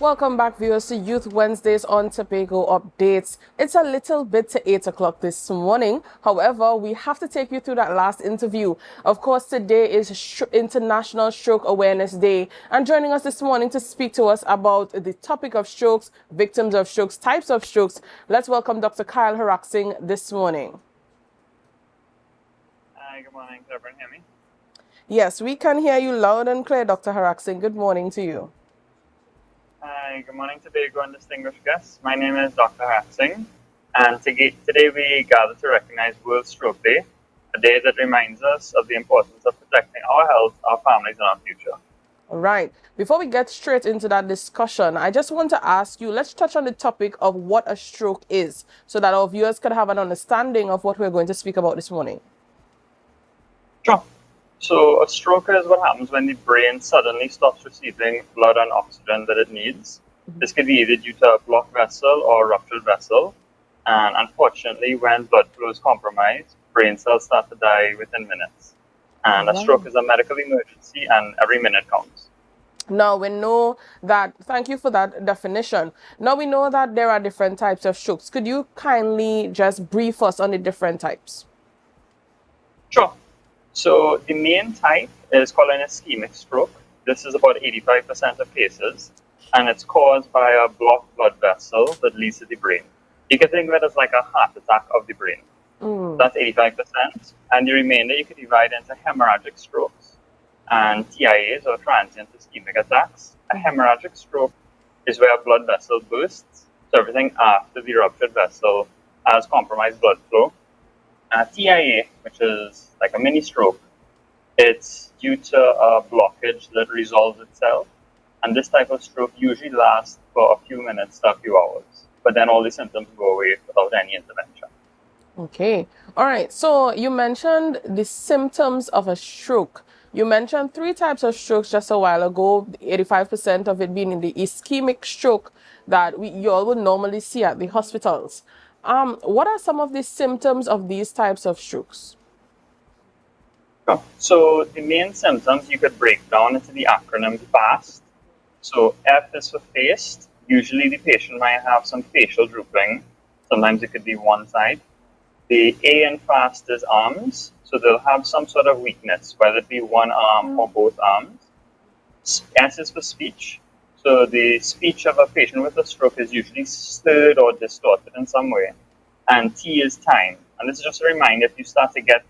Welcome back, viewers, to Youth Wednesdays on Tobago Updates. It's a little bit to 8 o'clock this morning. However, we have to take you through that last interview. Of course, today is International Stroke Awareness Day. And joining us this morning to speak to us about the topic of strokes, victims of strokes, types of strokes, let's welcome Dr. Kyle Harracksingh this morning. Hi, good morning. Can everyone hear me? Yes, we can hear you loud and clear, Dr. Harracksingh. Good morning to you. Hi, good morning, Tobago and distinguished guests. My name is Dr. Harracksingh, and today we gather to recognize World Stroke Day, a day that reminds us of the importance of protecting our health, our families, and our future. All right. Before we get straight into that discussion, I just want to ask you, let's touch on the topic of what a stroke is so that our viewers could have an understanding of what we're going to speak about this morning. Sure. So a stroke is what happens when the brain suddenly stops receiving blood and oxygen that it needs. This could be either due to a blocked vessel or a ruptured vessel. And unfortunately, when blood flow is compromised, brain cells start to die within minutes. And a stroke is a medical emergency, and every minute counts. Now we know that, thank you for that definition. Now we know that there are different types of strokes. Could you kindly just brief us on the different types? Sure. So the main type is called an ischemic stroke. This is about 85% of cases, and it's caused by a blocked blood vessel that leads to the brain. You can think of it as like a heart attack of the brain. That's 85%, and the remainder you could divide into hemorrhagic strokes and TIAs, or transient ischemic attacks. A hemorrhagic stroke is where a blood vessel bursts, so everything after the ruptured vessel has compromised blood flow. TIA, which is like a mini stroke, it's due to a blockage that resolves itself. And this type of stroke usually lasts for a few minutes to a few hours, but then all the symptoms go away without any intervention. Okay. All right. So you mentioned the symptoms of a stroke. You mentioned three types of strokes just a while ago, 85% of it being in the ischemic stroke that you all would normally see at the hospitals. What are some of the symptoms of these types of strokes? So the main symptoms you could break down into the acronym FAST. So F is for face. Usually the patient might have some facial drooping. Sometimes it could be one side. The A in FAST is arms. So they'll have some sort of weakness, whether it be one arm or both arms. S is for speech. So the speech of a patient with a stroke is usually slurred or distorted in some way. And T is time. And this is just a reminder, if you start to get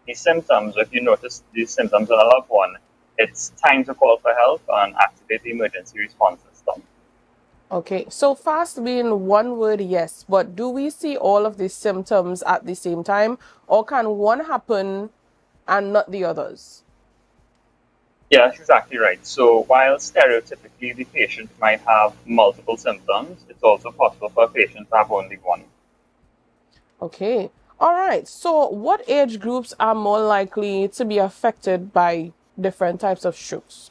these symptoms, or if you notice these symptoms in a loved one, it's time to call for help and activate the emergency response system. Okay, so fast being one word, yes, but do we see all of these symptoms at the same time, or can one happen and not the others? Yeah, that's exactly right. So while stereotypically the patient might have multiple symptoms, it's also possible for a patient to have only one. Okay. All right. So what age groups are more likely to be affected by different types of strokes?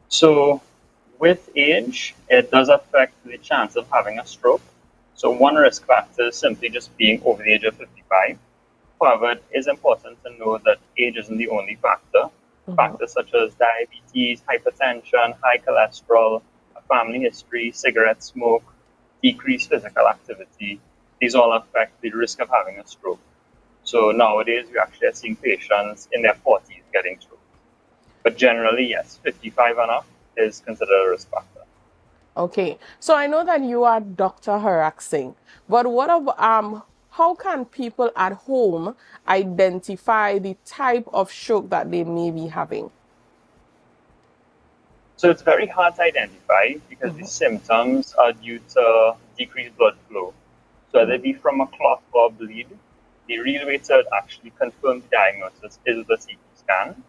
So with age, it does affect the chance of having a stroke. So one risk factor is simply just being over the age of 55. However, it is important to know that age isn't the only factor. Factors such as diabetes, hypertension, high cholesterol, a family history, cigarette smoke, decreased physical activity, these all affect the risk of having a stroke. So nowadays, we actually are seeing patients in their 40s getting stroke. But generally, yes, 55 and up is considered a risk factor. Okay, so I know that you are Dr. Harracksingh, but what about how can people at home identify the type of stroke that they may be having? So it's very hard to identify because the symptoms are due to decreased blood flow. So whether it be from a clot or bleed, the real way to actually confirm the diagnosis is the CT scan.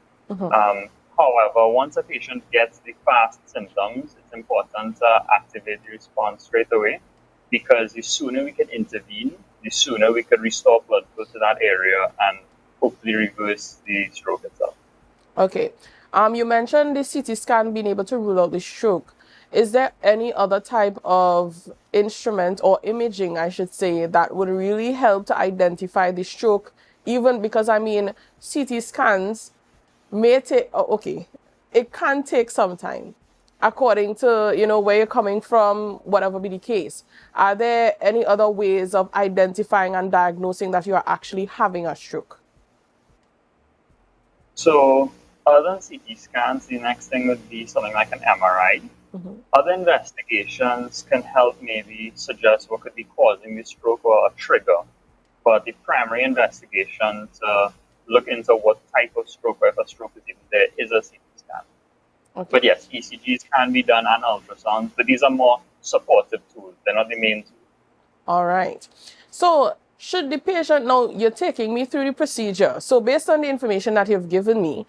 However, once a patient gets the fast symptoms, it's important to activate the response straight away, because the sooner we can intervene, the sooner we could restore blood flow to that area and hopefully reverse the stroke itself. Okay. You mentioned the CT scan being able to rule out the stroke. Is there any other type of instrument or imaging, I should say, that would really help to identify the stroke? Even because, I mean, CT scans may take, okay, it can take some time. according to, where you're coming from, whatever be the case. Are there any other ways of identifying and diagnosing that you are actually having a stroke? So other than CT scans, the next thing would be something like an MRI. Other investigations can help maybe suggest what could be causing the stroke or a trigger. But the primary investigation to look into what type of stroke or if a stroke is even there is a CT scan. Okay. But yes, ECGs can be done and ultrasounds, but these are more supportive tools. They're not the main tool. All right. So should the patient, now you're taking me through the procedure. So based on the information that you've given me,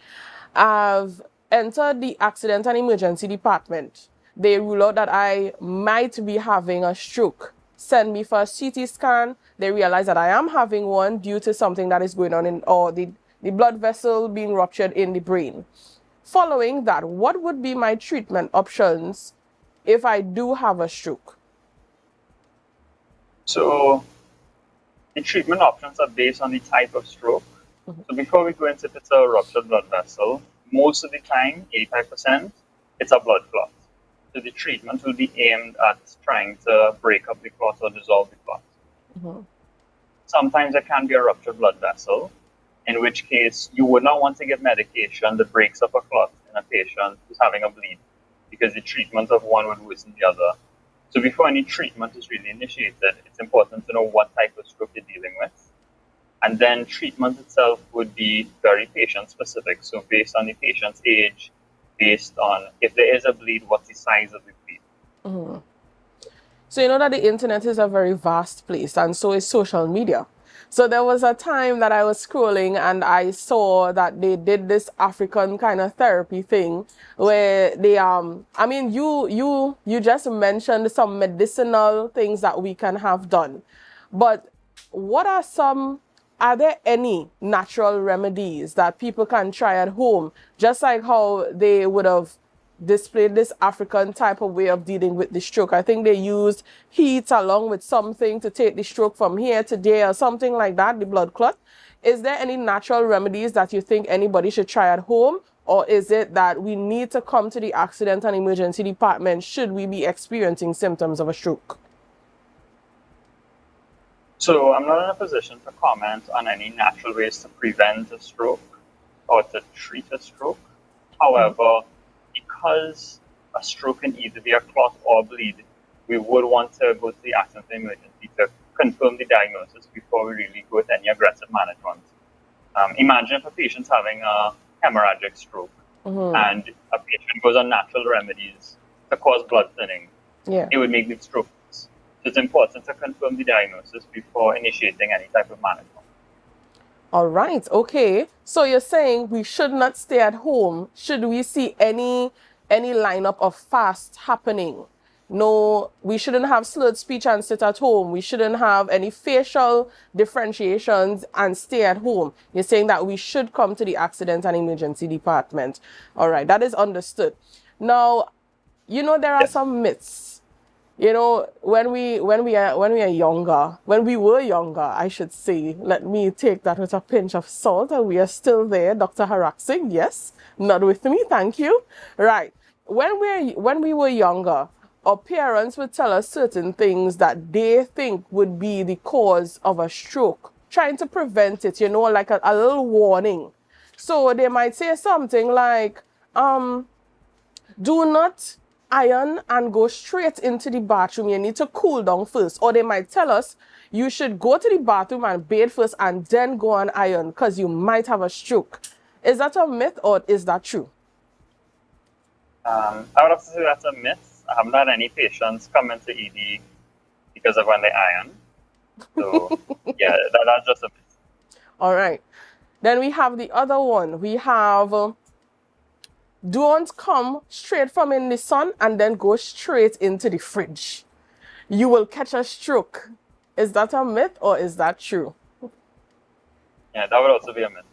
I've entered the accident and emergency department. They rule out that I might be having a stroke. Send me for a CT scan. They realize that I am having one due to something that is going on or the blood vessel being ruptured in the brain. Following that, what would be my treatment options if I do have a stroke? So the treatment options are based on the type of stroke. So before we go into if it's a ruptured blood vessel, most of the time, 85%, it's a blood clot. So the treatment will be aimed at trying to break up the clot or dissolve the clot. Sometimes it can be a ruptured blood vessel, in which case you would not want to give medication that breaks up a clot in a patient who's having a bleed, because the treatment of one would worsen the other. So before any treatment is really initiated, it's important to know what type of stroke you're dealing with. And then treatment itself would be very patient specific. So based on the patient's age, based on if there is a bleed, what's the size of the bleed. So you know that the internet is a very vast place, and so is social media. So there was a time that I was scrolling and I saw that they did this African kind of therapy thing where they I mean you just mentioned some medicinal things that we can have done. But are there any natural remedies that people can try at home, just like how they would have displayed this African type of way of dealing with the stroke? I think they used heat along with something to take the stroke from here to there or something like that, the blood clot. Is there any natural remedies that you think anybody should try at home? Or is it that we need to come to the accident and emergency department should we be experiencing symptoms of a stroke? So I'm not in a position to comment on any natural ways to prevent a stroke or to treat a stroke. However, because a stroke can either be a clot or bleed, we would want to go to the accident and emergency to confirm the diagnosis before we really go with any aggressive management. Imagine if a patient's having a hemorrhagic stroke and a patient goes on natural remedies to cause blood thinning. It would make the stroke. So it's important to confirm the diagnosis before initiating any type of management. All right. Okay. So you're saying we should not stay at home should we see any lineup of fast happening? No, we shouldn't have slurred speech and sit at home. We shouldn't have any facial differentiations and stay at home. You're saying that we should come to the accident and emergency department. All right. That is understood. Now, there are some myths. When we were younger, I should say, let me take that with a pinch of salt, and we are still there. Dr. Harracksingh, yes, not with me, thank you. Right. When we were younger, our parents would tell us certain things that they think would be the cause of a stroke, trying to prevent it, like a little warning. So they might say something like, do not iron and go straight into the bathroom. You need to cool down first. Or they might tell us you should go to the bathroom and bathe first and then go and iron because you might have a stroke. Is that a myth or is that true? I would have to say that's a myth. I haven't had any patients come into ED because of when they iron. So yeah, that's just a myth. All right. Then we have the other one. We have don't come straight from in the sun and then go straight into the fridge. You will catch a stroke. Is that a myth or is that true? Yeah, that would also be a myth.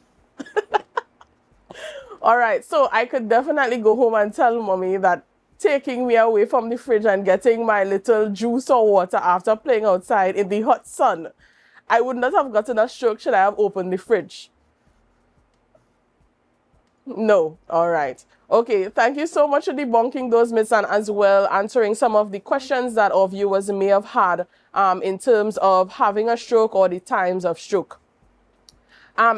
All right, so I could definitely go home and tell mommy that taking me away from the fridge and getting my little juice or water after playing outside in the hot sun, I would not have gotten a stroke should I have opened the fridge. No. All right. Okay. Thank you so much for debunking those myths and as well answering some of the questions that our viewers may have had in terms of having a stroke or the times of stroke.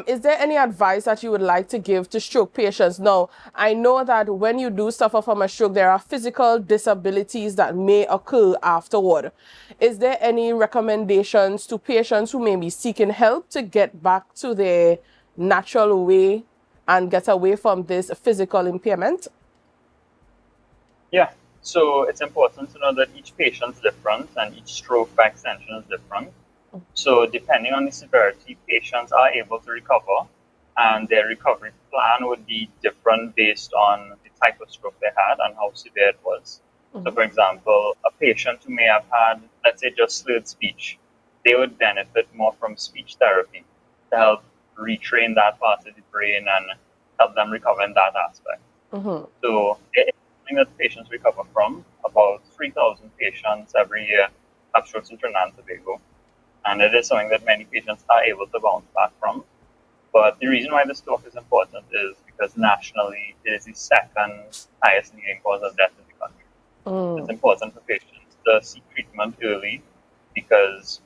Is there any advice that you would like to give to stroke patients? Now, I know that when you do suffer from a stroke, there are physical disabilities that may occur afterward. Is there any recommendations to patients who may be seeking help to get back to their natural way and get away from this physical impairment? Yeah. So it's important to know that each patient is different and each stroke by extension is different. So depending on the severity, patients are able to recover and their recovery plan would be different based on the type of stroke they had and how severe it was. So for example, a patient who may have had, let's say, just slurred speech, they would benefit more from speech therapy to help retrain that part of the brain and help them recover in that aspect. So it's something that patients recover from. About 3,000 patients every year have strokes in Trinidad and Tobago. And it is something that many patients are able to bounce back from. But the reason why the stroke is important is because nationally it is the second highest leading cause of death in the country. It's important for patients to seek treatment early because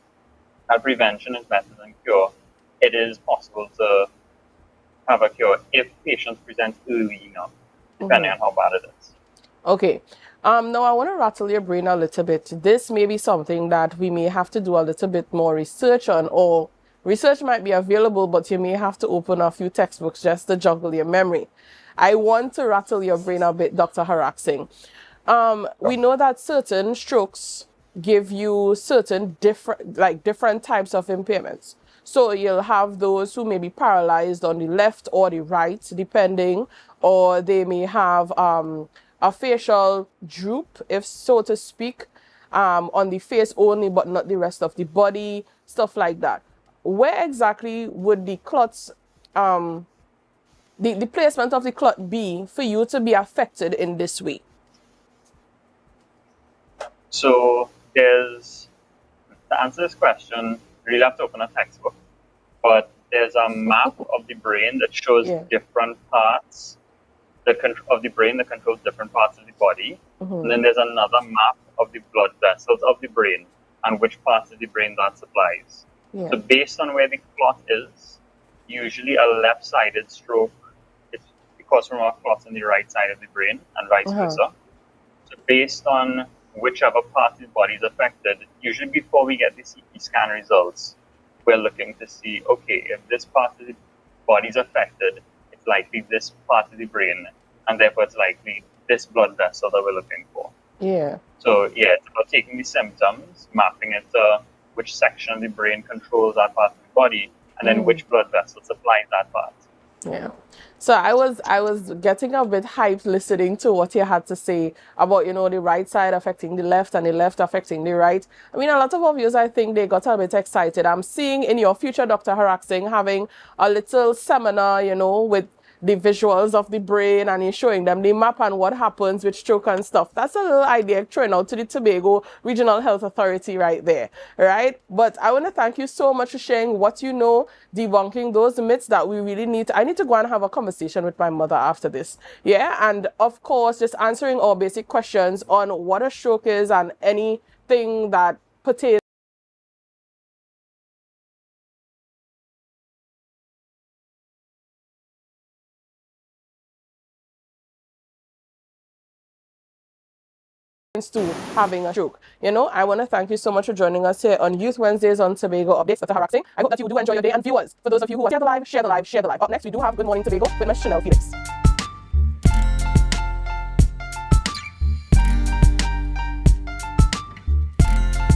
prevention is better than cure. It is possible to have a cure if patients present early enough, depending on how bad it is. Okay. Now I want to rattle your brain a little bit. This may be something that we may have to do a little bit more research on, or research might be available, but you may have to open a few textbooks just to juggle your memory. I want to rattle your brain a bit, Dr. Harracksingh. We know that certain strokes give you certain different types of impairments. So you'll have those who may be paralyzed on the left or the right, depending, or they may have a facial droop, if so to speak, on the face only, but not the rest of the body, stuff like that. Where exactly would the clots, the placement of the clot be for you to be affected in this way? So to answer this question, you really have to open a textbook. But there's a map of the brain that shows different parts of the brain that controls different parts of the body. And then there's another map of the blood vessels of the brain and which parts of the brain that supplies. So based on where the clot is, usually a left-sided stroke, it's because from a clot on the right side of the brain and vice versa. So based on whichever part of the body is affected, usually before we get the CT scan results, we're looking to see, okay, if this part of the body is affected, it's likely this part of the brain, and therefore it's likely this blood vessel that we're looking for. So it's about taking the symptoms, mapping it to which section of the brain controls that part of the body, and then which blood vessel supplies that part. So I was getting a bit hyped listening to what you had to say about, the right side affecting the left and the left affecting the right. I mean, a lot of our viewers, I think they got a bit excited. I'm seeing in your future, Dr. Harracksingh, having a little seminar, with the visuals of the brain and you're showing them the map and what happens with stroke and stuff. That's a little idea thrown out to the Tobago Regional Health Authority right there, right? But I want to thank you so much for sharing what you know, debunking those myths that we really need. I need to go and have a conversation with my mother after this. And of course, just answering all basic questions on what a stroke is and anything that pertains to having a stroke. I want to thank you so much for joining us here on Youth Wednesdays on Tobago Updates, Dr. Harracksingh. I hope that you do enjoy your day. And viewers, for those of you who are here live, share the live, share the live. Up next, we do have Good Morning Tobago with Ms. Chanel Felix.